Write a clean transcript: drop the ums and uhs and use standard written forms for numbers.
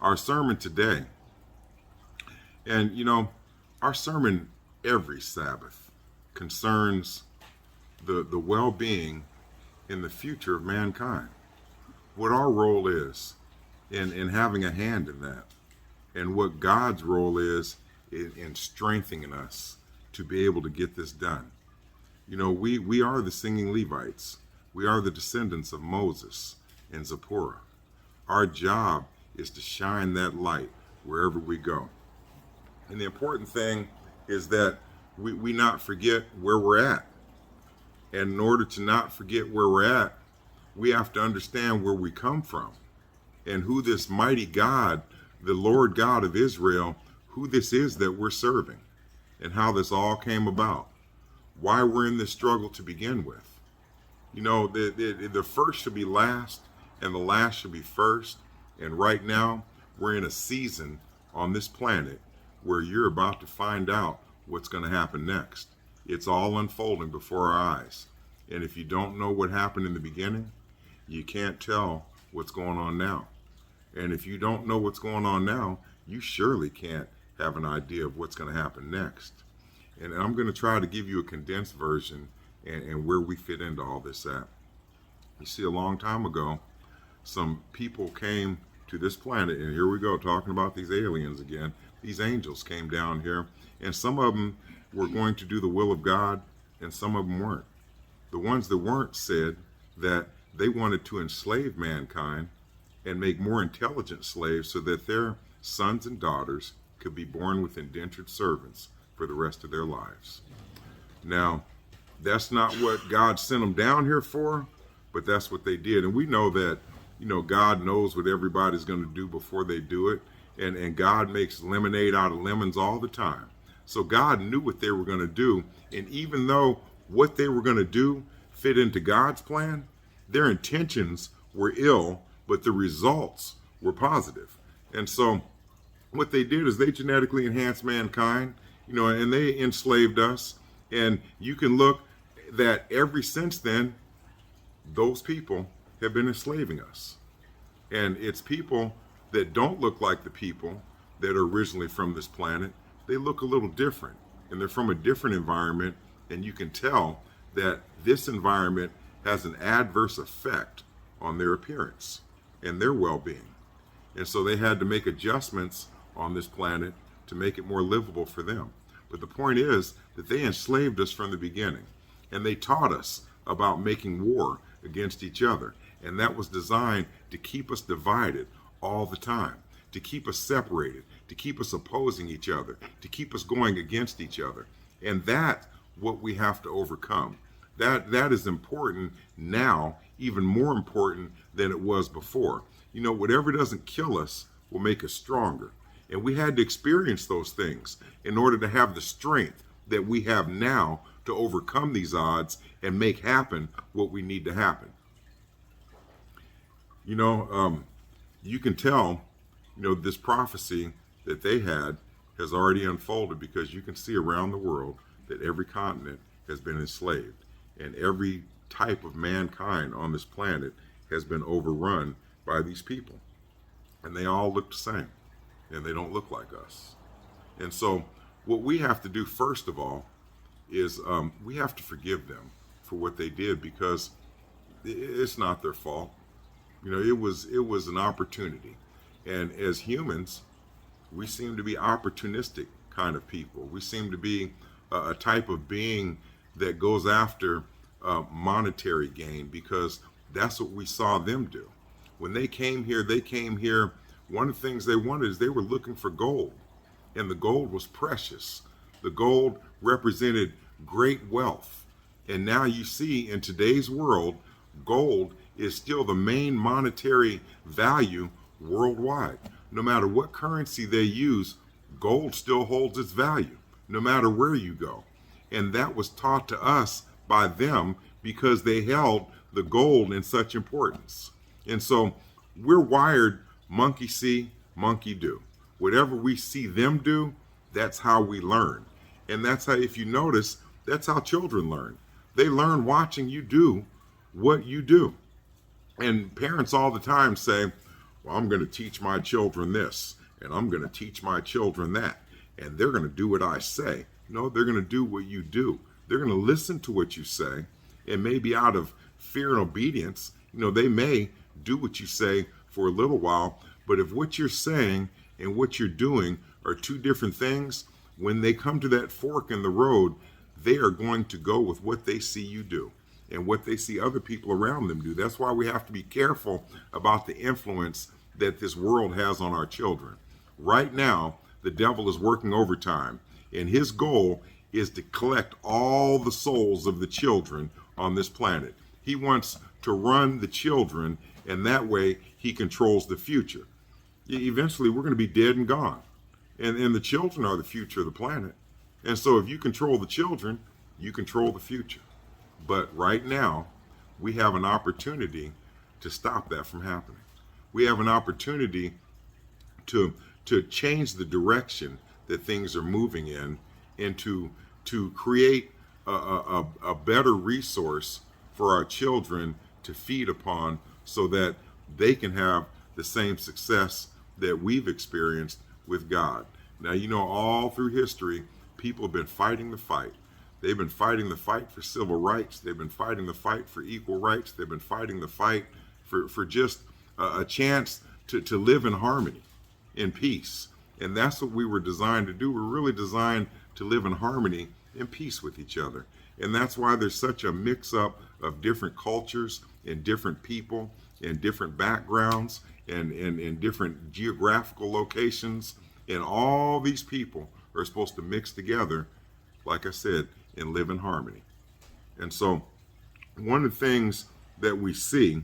our sermon today. And our sermon every Sabbath concerns the well-being and the future of mankind. What our role is in having a hand in that, and what God's role is in strengthening us to be able to get this done. We are the singing Levites. We are the descendants of Moses and Zipporah. Our job is to shine that light wherever we go. And the important thing is that we not forget where we're at. And in order to not forget where we're at, we have to understand where we come from and who this mighty God, the Lord God of Israel, who this is that we're serving and how this all came about, why we're in this struggle to begin with. The first should be last and the last should be first. And right now, we're in a season on this planet where you're about to find out what's going to happen next. It's all unfolding before our eyes. And if you don't know what happened in the beginning, you can't tell what's going on now. And if you don't know what's going on now, you surely can't have an idea of what's going to happen next. And I'm going to try to give you a condensed version and where we fit into all this at. You see, a long time ago, some people came to this planet, and here we go, talking about these aliens again. These angels came down here, and some of them were going to do the will of God, and some of them weren't. The ones that weren't said that they wanted to enslave mankind and make more intelligent slaves so that their sons and daughters could be born with indentured servants for the rest of their lives. Now, that's not what God sent them down here for, but that's what they did. And we know that, God knows what everybody's going to do before they do it. And God makes lemonade out of lemons all the time. So God knew what they were going to do. And even though what they were going to do fit into God's plan, their intentions were ill, but the results were positive. And so what they did is they genetically enhanced mankind, and they enslaved us. And you can look that ever since then, those people have been enslaving us. And it's people that don't look like the people that are originally from this planet. They look a little different, and they're from a different environment, and you can tell that this environment has an adverse effect on their appearance and their well-being. And so they had to make adjustments on this planet to make it more livable for them. But the point is that they enslaved us from the beginning, and they taught us about making war against each other. And that was designed to keep us divided all the time, to keep us separated, to keep us opposing each other, to keep us going against each other. And that's what we have to overcome. That is important now, even more important than it was before. Whatever doesn't kill us will make us stronger. And we had to experience those things in order to have the strength that we have now to overcome these odds and make happen what we need to happen. You can tell, this prophecy that they had has already unfolded, because you can see around the world that every continent has been enslaved, and every type of mankind on this planet has been overrun by these people. And they all look the same, and they don't look like us. And so what we have to do first of all is we have to forgive them for what they did, because it's not their fault. It was an opportunity. And as humans, we seem to be opportunistic kind of people. We seem to be a type of being that goes after monetary gain, because that's what we saw them do. When they came here, one of the things they wanted is they were looking for gold. And the gold was precious. The gold represented great wealth. And now you see in today's world, gold is still the main monetary value worldwide. No matter what currency they use, gold still holds its value, no matter where you go. And that was taught to us by them because they held the gold in such importance. And so we're wired monkey see, monkey do. Whatever we see them do, that's how we learn. And that's how, if you notice, that's how children learn. They learn watching you do what you do. And parents all the time say, Well, I'm going to teach my children this, and I'm going to teach my children that, and they're going to do what I say. No, they're going to do what you do. They're going to listen to what you say, and maybe out of fear and obedience, they may do what you say for a little while, but if what you're saying and what you're doing are two different things, when they come to that fork in the road, they are going to go with what they see you do and what they see other people around them do. That's why we have to be careful about the influence that this world has on our children. Right now, the devil is working overtime, and his goal is to collect all the souls of the children on this planet. He wants to run the children, and that way he controls the future. Eventually, we're going to be dead and gone, and the children are the future of the planet. And so if you control the children, you control the future. But right now, we have an opportunity to stop that from happening. We have an opportunity to change the direction that things are moving in, and to create a better resource for our children to feed upon, so that they can have the same success that we've experienced with God. Now, all through history, people have been fighting the fight. They've been fighting the fight for civil rights. They've been fighting the fight for equal rights. They've been fighting the fight for just a chance to live in harmony, in peace. And that's what we were designed to do. We're really designed to live in harmony and peace with each other. And that's why there's such a mix-up of different cultures and different people and different backgrounds and different geographical locations. And all these people are supposed to mix together, like I said, and live in harmony. And so one of the things that we see